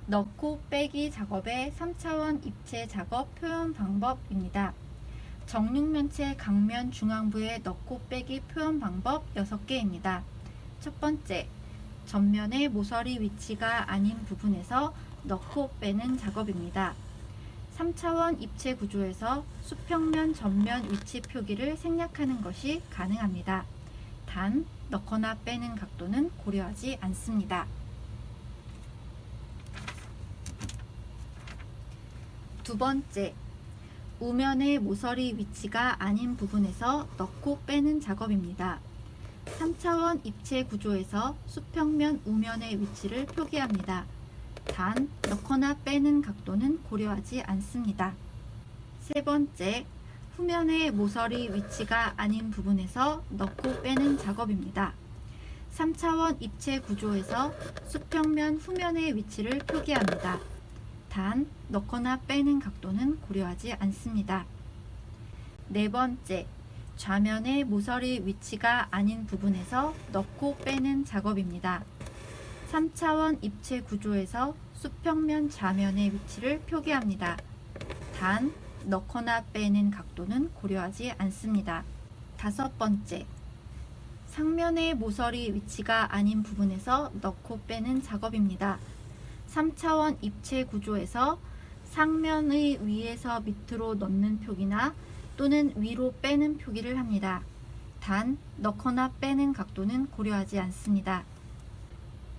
넣고 빼기 작업의 3차원 입체 작업 표현 방법입니다. 정육면체 각면 중앙부에 넣고 빼기 표현 방법 6개입니다. 첫 번째, 전면의 모서리 위치가 아닌 부분에서 넣고 빼는 작업입니다. 3차원 입체 구조에서 수평면 전면 위치 표기를 생략하는 것이 가능합니다. 단, 넣거나 빼는 각도는 고려하지 않습니다. 두 번째, 우면의 모서리 위치가 아닌 부분에서 넣고 빼는 작업입니다. 3차원 입체 구조에서 수평면 우면의 위치를 표기합니다. 단, 넣거나 빼는 각도는 고려하지 않습니다. 세 번째, 후면의 모서리 위치가 아닌 부분에서 넣고 빼는 작업입니다. 3차원 입체 구조에서 수평면 후면의 위치를 표기합니다. 단, 넣거나 빼는 각도는 고려하지 않습니다. 네 번째, 좌면의 모서리 위치가 아닌 부분에서 넣고 빼는 작업입니다. 3차원 입체 구조에서 수평면 좌면의 위치를 표기합니다. 단, 넣거나 빼는 각도는 고려하지 않습니다. 다섯 번째, 상면의 모서리 위치가 아닌 부분에서 넣고 빼는 작업입니다. 3차원 입체 구조에서 상면의 위에서 밑으로 넣는 표기나 또는 위로 빼는 표기를 합니다. 단, 넣거나 빼는 각도는 고려하지 않습니다.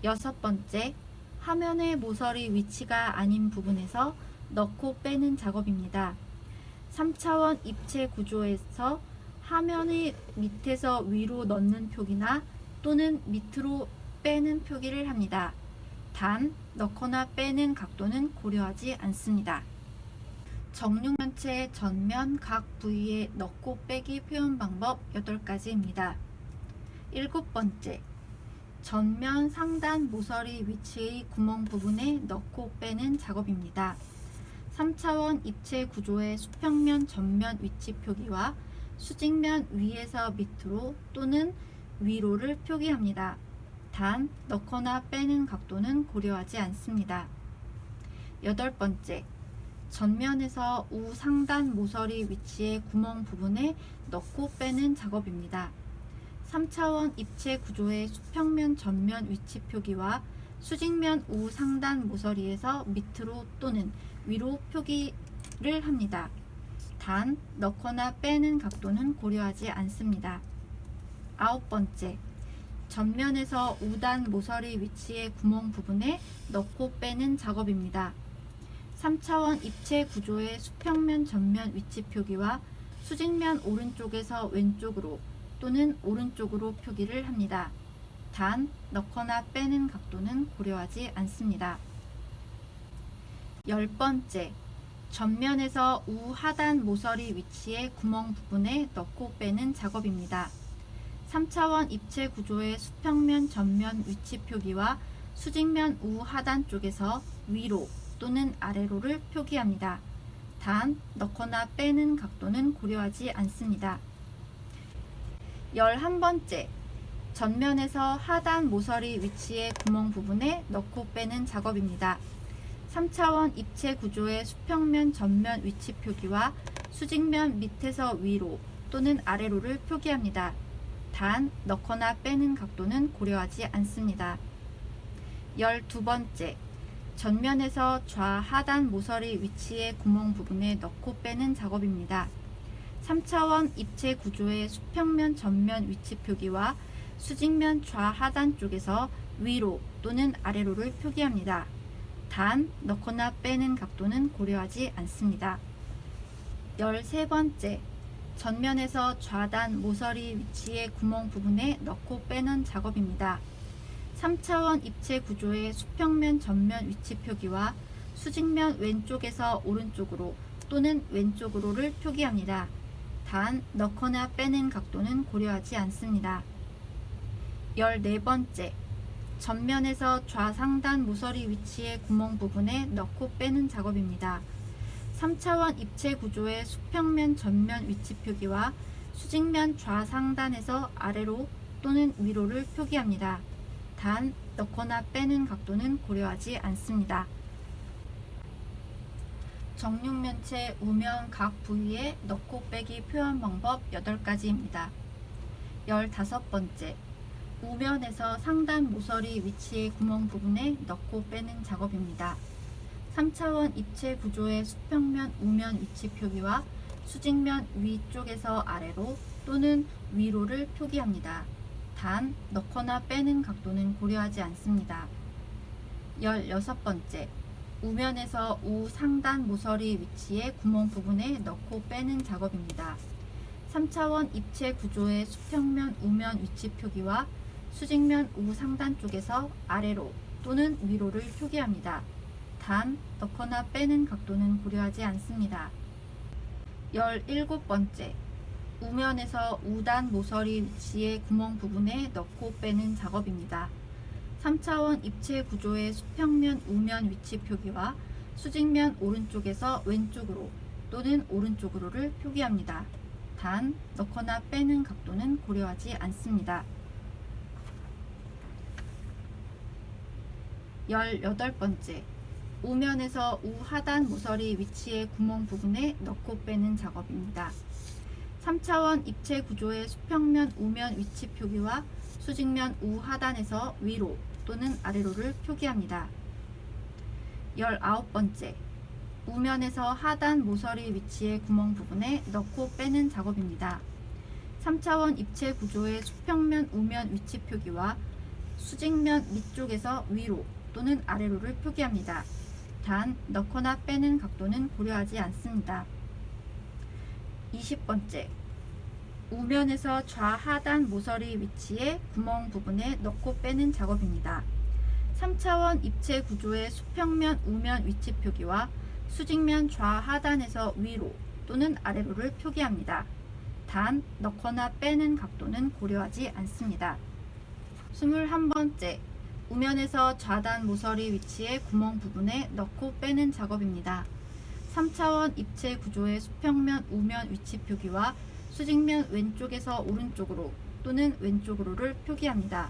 여섯 번째, 하면의 모서리 위치가 아닌 부분에서 넣고 빼는 작업입니다. 3차원 입체 구조에서 하면의 밑에서 위로 넣는 표기나 또는 밑으로 빼는 표기를 합니다. 단, 넣거나 빼는 각도는 고려하지 않습니다. 정육면체의 전면 각 부위에 넣고 빼기 표현 방법 8가지입니다. 일곱 번째, 전면 상단 모서리 위치의 구멍 부분에 넣고 빼는 작업입니다. 3차원 입체 구조의 수평면 전면 위치 표기와 수직면 위에서 밑으로 또는 위로를 표기합니다. 단, 넣거나 빼는 각도는 고려하지 않습니다. 여덟 번째, 전면에서 우상단 모서리 위치의 구멍 부분에 넣고 빼는 작업입니다. 3차원 입체 구조의 수평면 전면 위치 표기와 수직면 우상단 모서리에서 밑으로 또는 위로 표기를 합니다. 단, 넣거나 빼는 각도는 고려하지 않습니다. 아홉 번째, 전면에서 우단 모서리 위치의 구멍 부분에 넣고 빼는 작업입니다. 3차원 입체 구조의 수평면 전면 위치 표기와 수직면 오른쪽에서 왼쪽으로 또는 오른쪽으로 표기를 합니다. 단, 넣거나 빼는 각도는 고려하지 않습니다. 열 번째, 전면에서 우하단 모서리 위치의 구멍 부분에 넣고 빼는 작업입니다. 3차원 입체 구조의 수평면 전면 위치 표기와 수직면 우하단 쪽에서 위로 또는 아래로를 표기합니다. 단, 넣거나 빼는 각도는 고려하지 않습니다. 11번째, 전면에서 하단 모서리 위치의 구멍 부분에 넣고 빼는 작업입니다. 3차원 입체 구조의 수평면 전면 위치 표기와 수직면 밑에서 위로 또는 아래로를 표기합니다. 단, 넣거나 빼는 각도는 고려하지 않습니다. 12번째, 전면에서 좌하단 모서리 위치의 구멍 부분에 넣고 빼는 작업입니다. 3차원 입체 구조의 수평면 전면 위치 표기와 수직면 좌하단 쪽에서 위로 또는 아래로를 표기합니다. 단, 넣거나 빼는 각도는 고려하지 않습니다. 13번째, 전면에서 좌단 모서리 위치의 구멍 부분에 넣고 빼는 작업입니다. 3차원 입체 구조의 수평면 전면 위치 표기와 수직면 왼쪽에서 오른쪽으로 또는 왼쪽으로를 표기합니다. 단, 넣거나 빼는 각도는 고려하지 않습니다. 14번째, 전면에서 좌상단 모서리 위치의 구멍 부분에 넣고 빼는 작업입니다. 3차원 입체 구조의 수평면 전면 위치 표기와 수직면 좌상단에서 아래로 또는 위로를 표기합니다. 단, 넣거나 빼는 각도는 고려하지 않습니다. 정육면체 우면 각 부위에 넣고 빼기 표현 방법 8가지입니다. 15번째, 우면에서 상단 모서리 위치의 구멍 부분에 넣고 빼는 작업입니다. 3차원 입체 구조의 수평면 우면 위치 표기와 수직면 위쪽에서 아래로 또는 위로를 표기합니다. 단, 넣거나 빼는 각도는 고려하지 않습니다. 16번째, 우면에서 우상단 모서리 위치의 구멍 부분에 넣고 빼는 작업입니다. 3차원 입체 구조의 수평면 우면 위치 표기와 수직면 우상단 쪽에서 아래로 또는 위로를 표기합니다. 단, 넣거나 빼는 각도는 고려하지 않습니다. 17번째, 우면에서 우단 모서리 위치의 구멍 부분에 넣고 빼는 작업입니다. 3차원 입체 구조의 수평면 우면 위치 표기와 수직면 오른쪽에서 왼쪽으로 또는 오른쪽으로를 표기합니다. 단, 넣거나 빼는 각도는 고려하지 않습니다. 18번째, 우면에서 우하단 모서리 위치의 구멍 부분에 넣고 빼는 작업입니다. 3차원 입체 구조의 수평면 우면 위치 표기와 수직면 우하단에서 위로 또는 아래로를 표기합니다. 19번째, 우면에서 하단 모서리 위치의 구멍 부분에 넣고 빼는 작업입니다. 3차원 입체 구조의 수평면 우면 위치 표기와 수직면 밑쪽에서 위로 또는 아래로를 표기합니다. 단, 넣거나 빼는 각도는 고려하지 않습니다. 20번째, 우면에서 좌하단 모서리 위치의 구멍 부분에 넣고 빼는 작업입니다. 3차원 입체 구조의 수평면 우면 위치 표기와 수직면 좌하단에서 위로 또는 아래로를 표기합니다. 단, 넣거나 빼는 각도는 고려하지 않습니다. 21번째, 우면에서 좌단 모서리 위치의 구멍 부분에 넣고 빼는 작업입니다. 3차원 입체 구조의 수평면 우면 위치 표기와 수직면 왼쪽에서 오른쪽으로 또는 왼쪽으로를 표기합니다.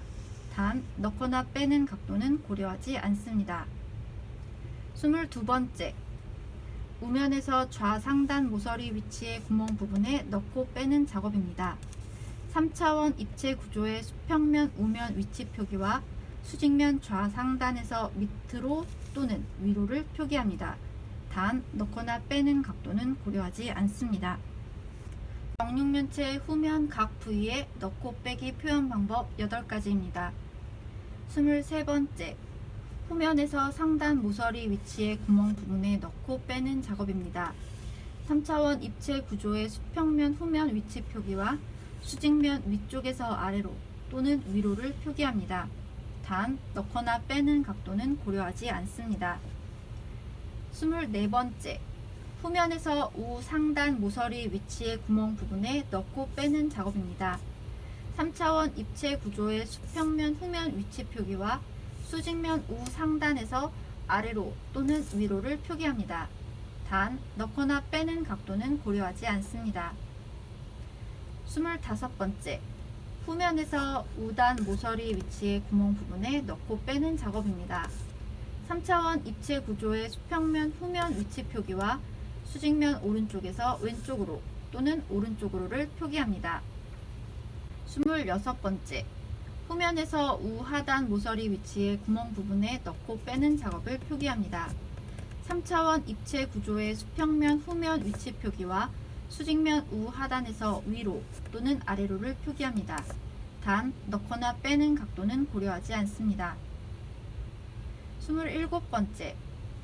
단, 넣거나 빼는 각도는 고려하지 않습니다. 22번째, 우면에서 좌상단 모서리 위치의 구멍 부분에 넣고 빼는 작업입니다. 3차원 입체 구조의 수평면 우면 위치 표기와 수직면 좌상단에서 밑으로 또는 위로를 표기합니다. 단, 넣거나 빼는 각도는 고려하지 않습니다. 정육면체 후면 각 부위에 넣고 빼기 표현 방법 8가지입니다. 23번째, 후면에서 상단 모서리 위치의 구멍 부분에 넣고 빼는 작업입니다. 3차원 입체 구조의 수평면 후면 위치 표기와 수직면 위쪽에서 아래로 또는 위로를 표기합니다. 단, 넣거나 빼는 각도는 고려하지 않습니다. 24번째, 후면에서 우상단 모서리 위치의 구멍 부분에 넣고 빼는 작업입니다. 3차원 입체 구조의 수평면 후면 위치 표기와 수직면 우상단에서 아래로 또는 위로를 표기합니다. 단, 넣거나 빼는 각도는 고려하지 않습니다. 25번째, 후면에서 우단 모서리 위치의 구멍 부분에 넣고 빼는 작업입니다. 3차원 입체 구조의 수평면 후면 위치 표기와 수직면 오른쪽에서 왼쪽으로 또는 오른쪽으로를 표기합니다. 26번째, 후면에서 우하단 모서리 위치의 구멍 부분에 넣고 빼는 작업을 표기합니다. 3차원 입체 구조의 수평면 후면 위치 표기와 수직면 우하단에서 위로 또는 아래로를 표기합니다. 단, 넣거나 빼는 각도는 고려하지 않습니다. 27번째,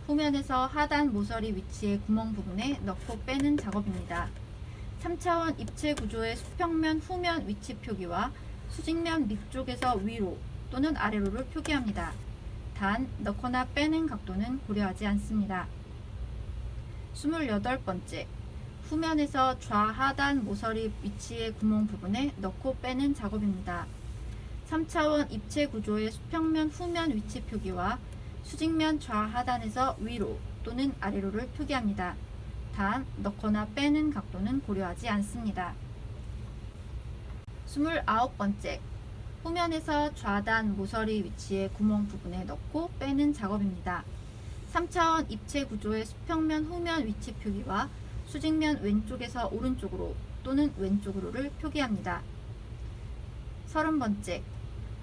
후면에서 하단 모서리 위치의 구멍 부분에 넣고 빼는 작업입니다. 3차원 입체 구조의 수평면 후면 위치 표기와 수직면 밑쪽에서 위로 또는 아래로를 표기합니다. 단, 넣거나 빼는 각도는 고려하지 않습니다. 28번째, 후면에서 좌하단 모서리 위치의 구멍 부분에 넣고 빼는 작업입니다. 3차원 입체 구조의 수평면 후면 위치 표기와 수직면 좌하단에서 위로 또는 아래로를 표기합니다. 단, 넣거나 빼는 각도는 고려하지 않습니다. 29번째, 후면에서 좌단 모서리 위치의 구멍 부분에 넣고 빼는 작업입니다. 3차원 입체 구조의 수평면 후면 위치 표기와 수직면 왼쪽에서 오른쪽으로 또는 왼쪽으로를 표기합니다. 30번째,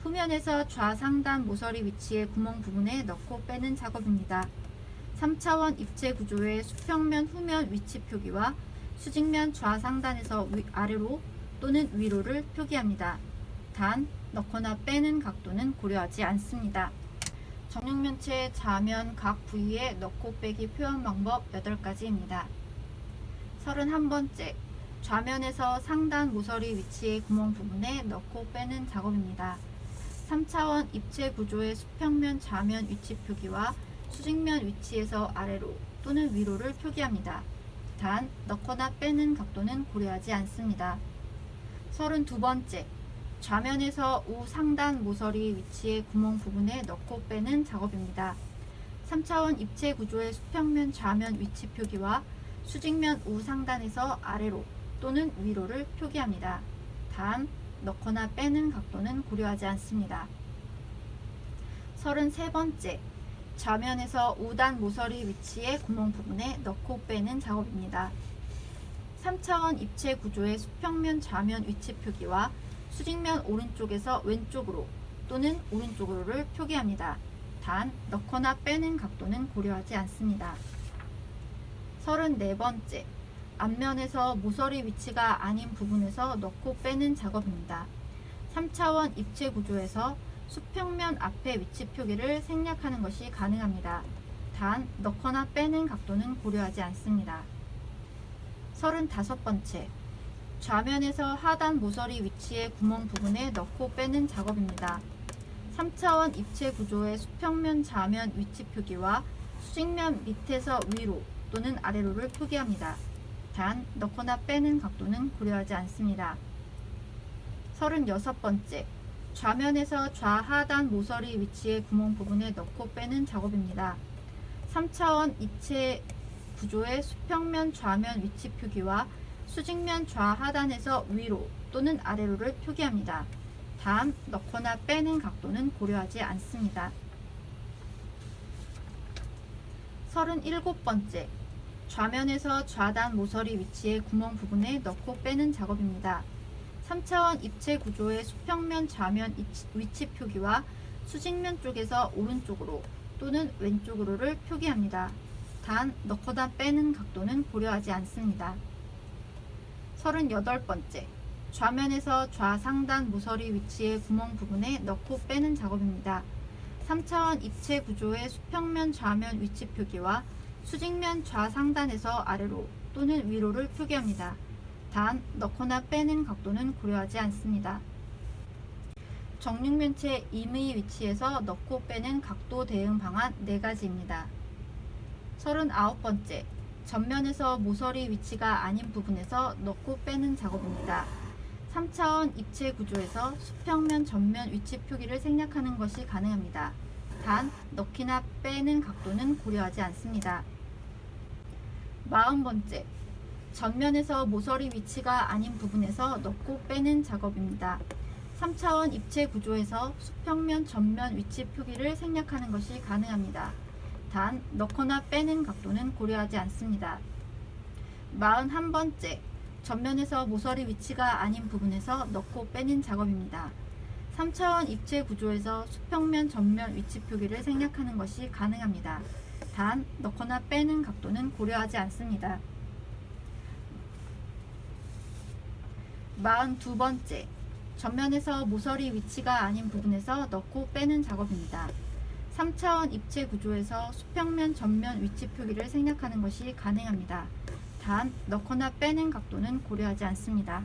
후면에서 좌상단 모서리 위치의 구멍 부분에 넣고 빼는 작업입니다. 3차원 입체 구조의 수평면 후면 위치 표기와 수직면 좌상단에서 아래로 또는 위로를 표기합니다. 단, 넣거나 빼는 각도는 고려하지 않습니다. 정육면체의 좌면 각 부위에 넣고 빼기 표현 방법 8가지입니다. 31번째, 좌면에서 상단 모서리 위치의 구멍 부분에 넣고 빼는 작업입니다. 3차원 입체 구조의 수평면 좌면 위치 표기와 수직면 위치에서 아래로 또는 위로를 표기합니다. 단, 넣거나 빼는 각도는 고려하지 않습니다. 32번째, 좌면에서 우상단 모서리 위치의 구멍 부분에 넣고 빼는 작업입니다. 3차원 입체 구조의 수평면 좌면 위치 표기와 수직면 우상단에서 아래로 또는 위로를 표기합니다. 단, 넣거나 빼는 각도는 고려하지 않습니다. 33번째, 좌면에서 우단 모서리 위치의 구멍 부분에 넣고 빼는 작업입니다. 3차원 입체 구조의 수평면 좌면 위치 표기와 수직면 오른쪽에서 왼쪽으로 또는 오른쪽으로를 표기합니다. 단, 넣거나 빼는 각도는 고려하지 않습니다. 34번째, 앞면에서 모서리 위치가 아닌 부분에서 넣고 빼는 작업입니다. 3차원 입체 구조에서 수평면 앞의 위치 표기를 생략하는 것이 가능합니다. 단, 넣거나 빼는 각도는 고려하지 않습니다. 35번째, 좌면에서 하단 모서리 위치의 구멍 부분에 넣고 빼는 작업입니다. 3차원 입체 구조의 수평면 좌면 위치 표기와 수직면 밑에서 위로 또는 아래로를 표기합니다. 단, 넣거나 빼는 각도는 고려하지 않습니다. 36번째, 좌면에서 좌하단 모서리 위치의 구멍 부분에 넣고 빼는 작업입니다. 3차원 입체 구조의 수평면 좌면 위치 표기와 수직면 좌하단에서 위로 또는 아래로를 표기합니다. 단, 넣거나 빼는 각도는 고려하지 않습니다. 37번째, 좌면에서 좌단 모서리 위치의 구멍 부분에 넣고 빼는 작업입니다. 3차원 입체 구조의 수평면 좌면 위치 표기와 수직면 쪽에서 오른쪽으로 또는 왼쪽으로를 표기합니다. 단, 넣거나 빼는 각도는 고려하지 않습니다. 38번째, 좌면에서 좌상단 모서리 위치의 구멍 부분에 넣고 빼는 작업입니다. 3차원 입체 구조의 수평면 좌면 위치 표기와 수직면 좌상단에서 아래로 또는 위로를 표기합니다. 단, 넣거나 빼는 각도는 고려하지 않습니다. 정육면체 임의 위치에서 넣고 빼는 각도 대응 방안 4가지입니다. 39번째, 전면에서 모서리 위치가 아닌 부분에서 넣고 빼는 작업입니다. 3차원 입체 구조에서 수평면 전면 위치 표기를 생략하는 것이 가능합니다. 단, 넣기나 빼는 각도는 고려하지 않습니다. 40번째, 전면에서 모서리 위치가 아닌 부분에서 넣고 빼는 작업입니다. 3차원 입체 구조에서 수평면 전면 위치 표기를 생략하는 것이 가능합니다. 단, 넣거나 빼는 각도는 고려하지 않습니다. 41번째, 전면에서 모서리 위치가 아닌 부분에서 넣고 빼는 작업입니다. 3차원 입체 구조에서 수평면 전면 위치 표기를 생략하는 것이 가능합니다. 단, 넣거나 빼는 각도는 고려하지 않습니다. 42번째, 전면에서 모서리 위치가 아닌 부분에서 넣고 빼는 작업입니다. 3차원 입체 구조에서 수평면 전면 위치 표기를 생략하는 것이 가능합니다. 단, 넣거나 빼는 각도는 고려하지 않습니다.